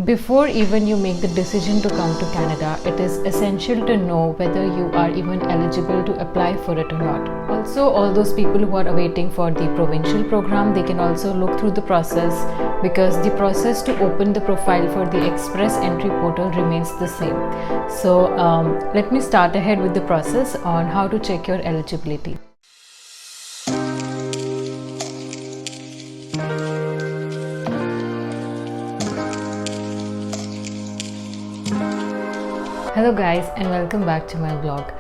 Before even you make the decision to come to Canada, it is essential to know whether you are even eligible to apply for it or not. Also, all those people who are awaiting for the provincial program, they can also look through the process because the process to open the profile for the express entry portal remains the same. So let me start ahead with the process on how to check your eligibility. Hello guys, and welcome back to my vlog.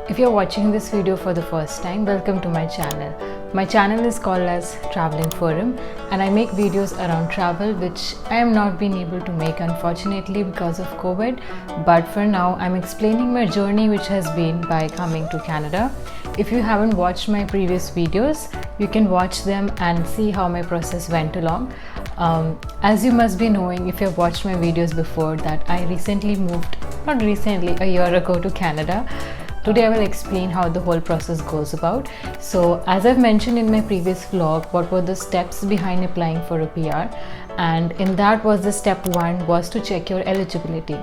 If you're watching this video for the first time, welcome to my channel. My channel is called as Traveling Forum and I make videos around travel which I am not being able to make unfortunately because of COVID, but for now I'm explaining my journey which has been by coming to Canada. If you haven't watched my previous videos, you can watch them and see how my process went along. As you must be knowing if you've watched my videos before that I recently moved, not recently, a year ago to Canada. Today I will explain how the whole process goes about. So as I've mentioned in my previous vlog, what were the steps behind applying for a PR, and in that was the step 1 was to check your eligibility.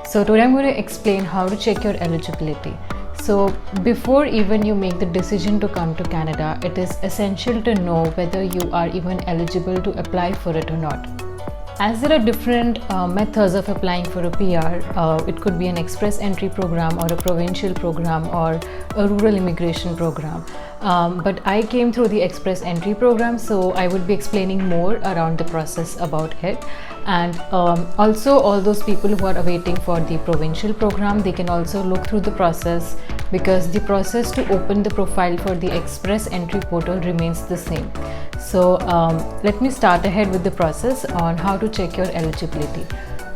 So today I'm going to explain how to check your eligibility. So before even you make the decision to come to Canada, it is essential to know whether you are even eligible to apply for it or not. As there are different methods of applying for a PR, it could be an express entry program or a provincial program or a rural immigration program. But I came through the express entry program, so I would be explaining more around the process about it. And also all those people who are awaiting for the provincial program, they can also look through the process because the process to open the profile for the express entry portal remains the same. So let me start ahead with the process on how to check your eligibility.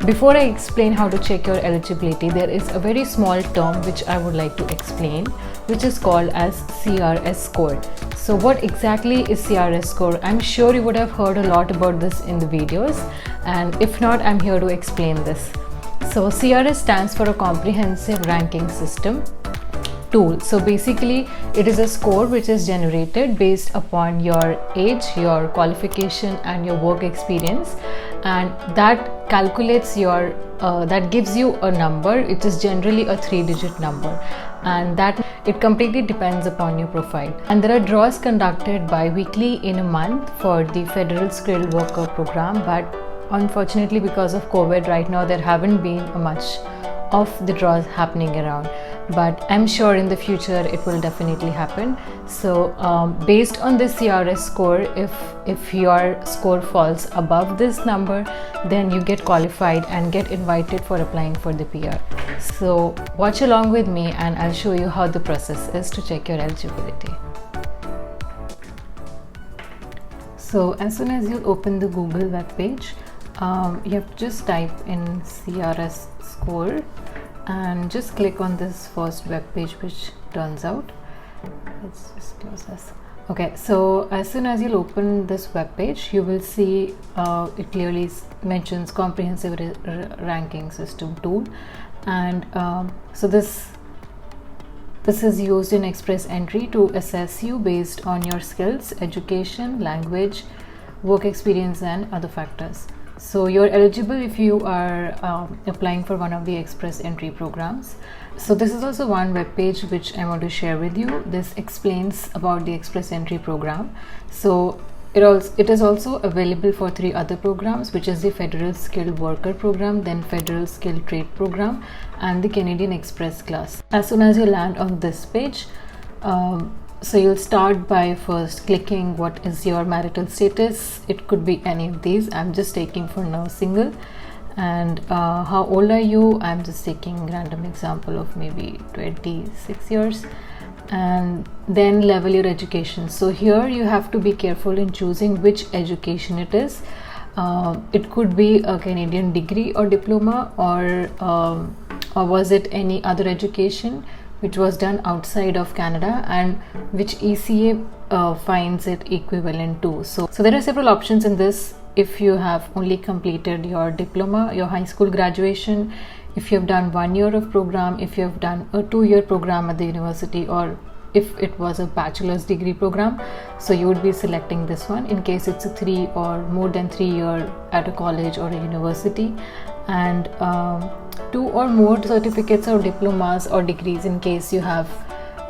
Before I explain how to check your eligibility, there is a very small term which I would like to explain, which is called as CRS Score. So what exactly is CRS Score? I'm sure you would have heard a lot about this in the videos, and if not, I'm here to explain this. So CRS stands for a comprehensive ranking system tool. So basically it is a score which is generated based upon your age, your qualification and your work experience, and that calculates your that gives you a number. It is generally a 3-digit number, and that it completely depends upon your profile. And there are draws conducted bi-weekly in a month for the federal skilled worker program, but unfortunately because of COVID right now there haven't been much of the draws happening around, but I'm sure in the future it will definitely happen. So based on this CRS score, if your score falls above this number, then you get qualified and get invited for applying for the PR. So watch along with me and I'll show you how the process is to check your eligibility. So as soon as you open the Google web page, you have to just type in CRS Score and just click on this first web page which turns out. Let's just close this. Okay, so as soon as you'll open this web page, you will see it clearly mentions comprehensive ranking system tool, and so this is used in express entry to assess you based on your skills, education, language, work experience and other factors. So you're eligible if you are applying for one of the express entry programs. So this is also one web page which I want to share with you. This explains about the express entry program. So it is also available for 3 other programs, which is the federal skilled worker program, then federal skilled trade program and the Canadian Express class. As soon as you land on this page, so you'll start by first clicking what is your marital status. It could be any of these. I'm just taking for now single. And how old are you? I'm just taking random example of maybe 26 years. And then level your education. So here you have to be careful in choosing which education it is. It could be a Canadian degree or diploma, or was it any other education which was done outside of Canada and which ECA finds it equivalent to. So there are several options in this. If you have only completed your diploma, your high school graduation, if you have done 1 year of program, if you have done a 2-year program at the university, or if it was a bachelor's degree program, so you would be selecting this one. In case it's a 3 or more than 3 year at a college or a university, and 2 or more certificates or diplomas or degrees, in case you have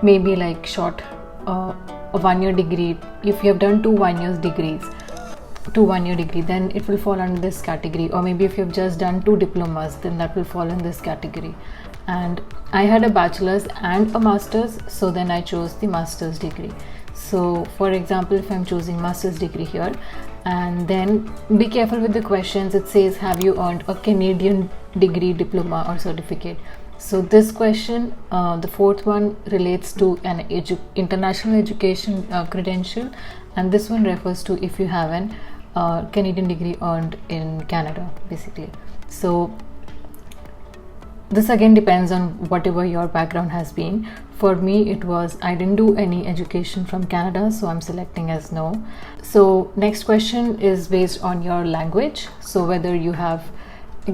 maybe like short a 1-year degree. If you have done 2 1-year degrees, then it will fall under this category. Or maybe if you have just done 2 diplomas, then that will fall in this category. And I had a bachelor's and a master's, so then I chose the master's degree. So for example, if I'm choosing master's degree here, and then be careful with the questions. It says, have you earned a Canadian degree, diploma or certificate? So this question, the 4th one, relates to an international education credential, and this one refers to if you have an Canadian degree earned in Canada, basically. So this again depends on whatever your background has been. For me, it was, I didn't do any education from Canada, so I'm selecting as no. So next question is based on your language. So whether you have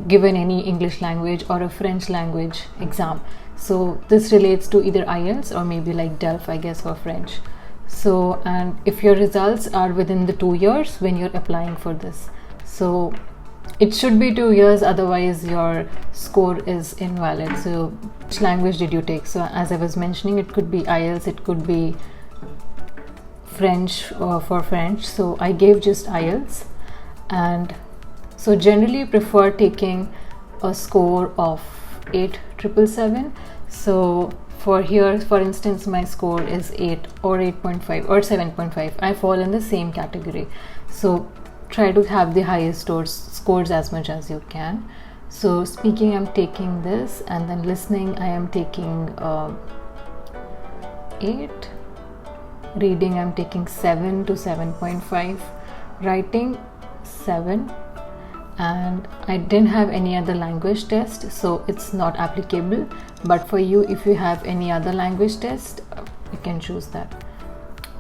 given any English language or a French language exam. So this relates to either IELTS or maybe like DELF, I guess, for French. So, and if your results are within the 2 years when you're applying for this, so it should be 2 years, otherwise your score is invalid. So which language did you take? So as I was mentioning, it could be IELTS, it could be French for French. So I gave just IELTS. And so generally prefer taking a score of 8,777. So for here, for instance, my score is 8 or 8.5 or 7.5. I fall in the same category. So try to have the highest scores as much as you can. So speaking, I'm taking this, and then listening, I am taking 8. Reading, I'm taking 7 to 7.5. Writing, 7. And I didn't have any other language test, so it's not applicable. But for you, if you have any other language test, you can choose that.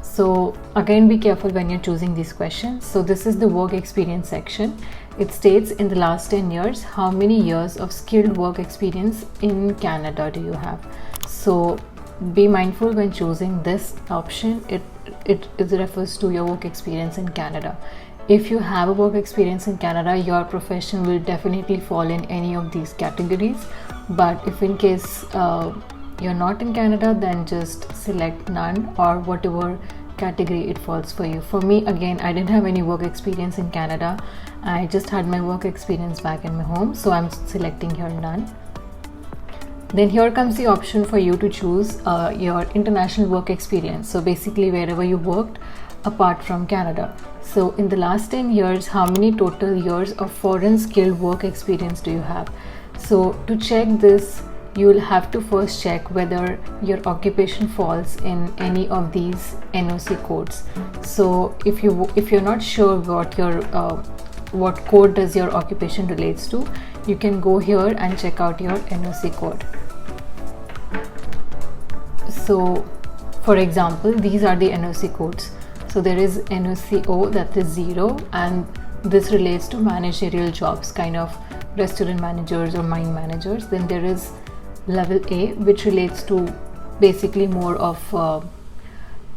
So again, be careful when you're choosing these questions. So this is the work experience section. It states, in the last 10 years, how many years of skilled work experience in Canada do you have? So be mindful when choosing this option. It refers to your work experience in Canada. If you have a work experience in Canada, your profession will definitely fall in any of these categories. But if in case you're not in Canada, then just select none or whatever category it falls for you. For me, again, I didn't have any work experience in Canada. I just had my work experience back in my home, so I'm selecting here none. Then here comes the option for you to choose your international work experience. So basically wherever you worked apart from Canada. So in the last 10 years, how many total years of foreign skilled work experience do you have? So to check this, you will have to first check whether your occupation falls in any of these NOC codes. So if you're not sure what code does your occupation relates to, you can go here and check out your NOC code. So for example, these are the NOC codes. So there is NOCO, that is 0, and this relates to managerial jobs, kind of restaurant managers or mine managers. Then there is level A, which relates to basically more of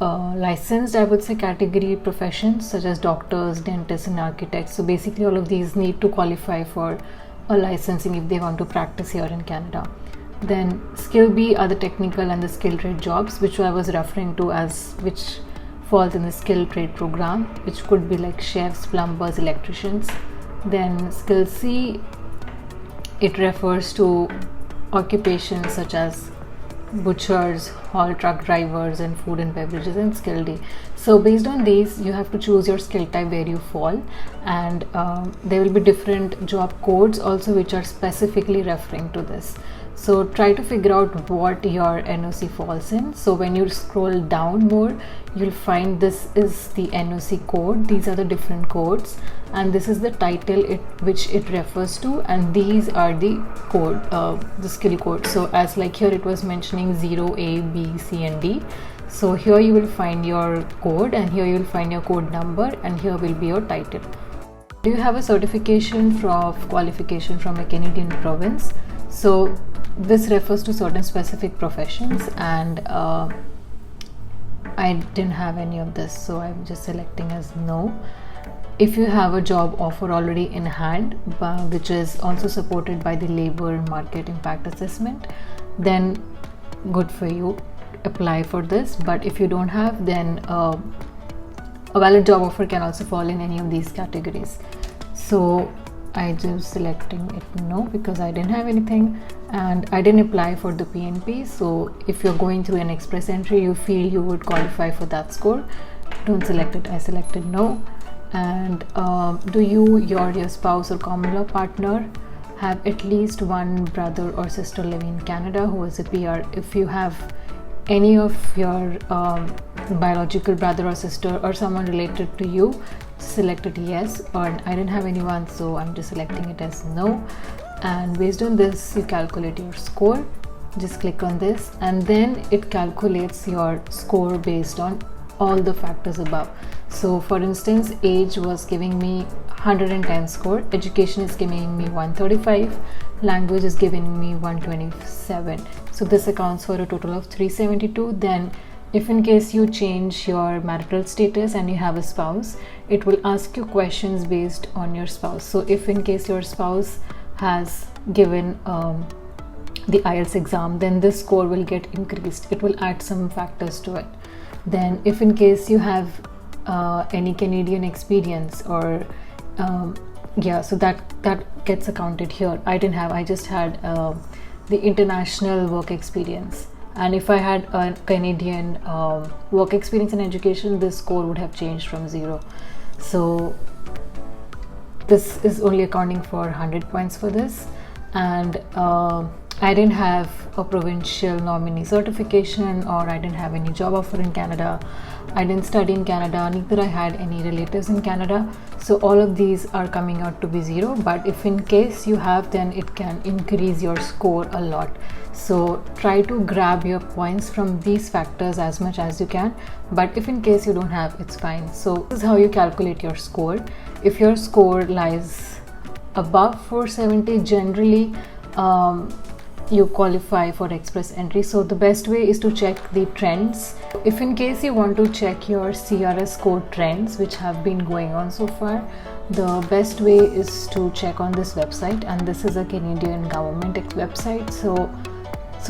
licensed, I would say, category professions such as doctors, dentists and architects. So basically all of these need to qualify for a licensing if they want to practice here in Canada. Then skill B are the technical and the skilled trade jobs, which I was referring to as which falls in the skilled trade program, which could be like chefs, plumbers, electricians. Then skill C, it refers to occupations such as butchers, haul truck drivers, and food and beverages. And skill D. So based on these, you have to choose your skill type where you fall, and there will be different job codes also which are specifically referring to this. So try to figure out what your NOC falls in. So when you scroll down more, you'll find this is the NOC code. These are the different codes, and this is the title which it refers to, and these are the code, the skill code. So as like here it was mentioning 0, A, B, C and D. So here you will find your code, and here you will find your code number, and here will be your title. Do you have a certification qualification from a Canadian province? So this refers to certain specific professions, and I didn't have any of this, so I'm just selecting as no. if you have a job offer already in hand, which is also supported by the labor market impact assessment, then good for you, apply for this. But if you don't have, then a valid job offer can also fall in any of these categories. So I just selecting it no, because I didn't have anything and I didn't apply for the PNP. So if you're going through an express entry, you feel you would qualify for that score, don't select it. I selected no. And do you, your spouse or common law partner have at least one brother or sister living in Canada who is a PR? If you have any of your biological brother or sister or someone related to you, select it yes. Or I didn't have anyone, so I'm just selecting it as no. And based on this, you calculate your score. Just click on this and then it calculates your score based on all the factors above. So for instance, age was giving me 110 score, education is giving me 135, language is giving me 127. So this accounts for a total of 372. Then if in case you change your marital status and you have a spouse, it will ask you questions based on your spouse. So if in case your spouse has given the IELTS exam, then this score will get increased. It will add some factors to it. Then if in case you have any Canadian experience or so that gets accounted here. I didn't have, I just had the international work experience. And if I had a Canadian work experience in education, this score would have changed from 0. So this is only accounting for 100 points for this. And I didn't have a provincial nominee certification, or I didn't have any job offer in Canada. I didn't study in Canada, neither I had any relatives in Canada. So all of these are coming out to be 0. But if in case you have, then it can increase your score a lot. So try to grab your points from these factors as much as you can. But if in case you don't have, it's fine. So this is how you calculate your score. If your score lies above 470, generally you qualify for express entry. So the best way is to check the trends. If in case you want to check your CRS score trends which have been going on so far, the best way is to check on this website, and this is a Canadian government website. So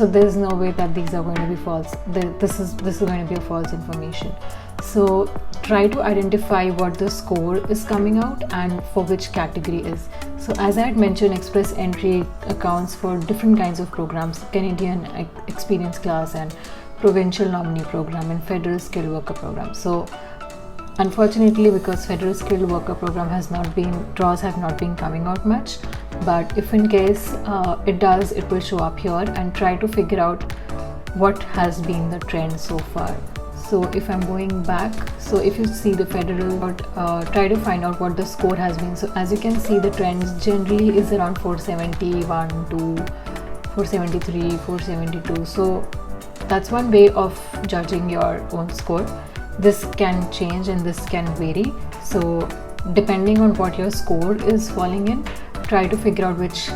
there's no way that these are going to be false. This is going to be a false information. So try to identify what the score is coming out and for which category is. So as I had mentioned, express entry accounts for different kinds of programs: Canadian experience class and provincial nominee program and federal skilled worker program. So unfortunately, because federal skilled worker program draws have not been coming out much, but if in case it does, it will show up here, and try to figure out what has been the trend so far. So if I'm going back, so if you see the federal, try to find out what the score has been. So as you can see, the trends generally is around 471 to 473, 472. So that's one way of judging your own score. This can change and this can vary. So depending on what your score is falling in, try to figure out which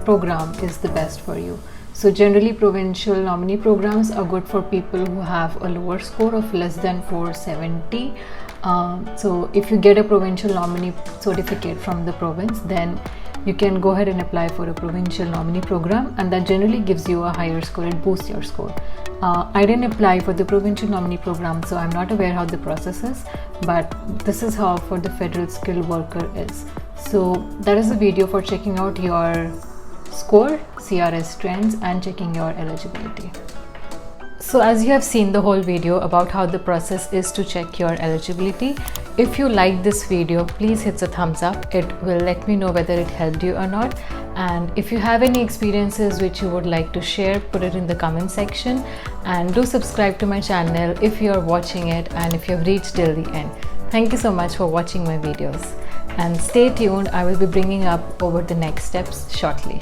program is the best for you. So generally provincial nominee programs are good for people who have a lower score of less than 470. So if you get a provincial nominee certificate from the province, then you can go ahead and apply for a provincial nominee program, and that generally gives you a higher score. It boosts your score. I didn't apply for the provincial nominee program, so I'm not aware how the process is, but this is how for the federal skilled worker is. So that is a video for checking out your score, CRS trends, and checking your eligibility. So as you have seen the whole video about how the process is to check your eligibility, if you like this video, please hit the thumbs up. It will let me know whether it helped you or not. And if you have any experiences which you would like to share, put it in the comment section, and do subscribe to my channel if you are watching it and if you have reached till the end. Thank you so much for watching my videos, and stay tuned. I will be bringing up over the next steps shortly.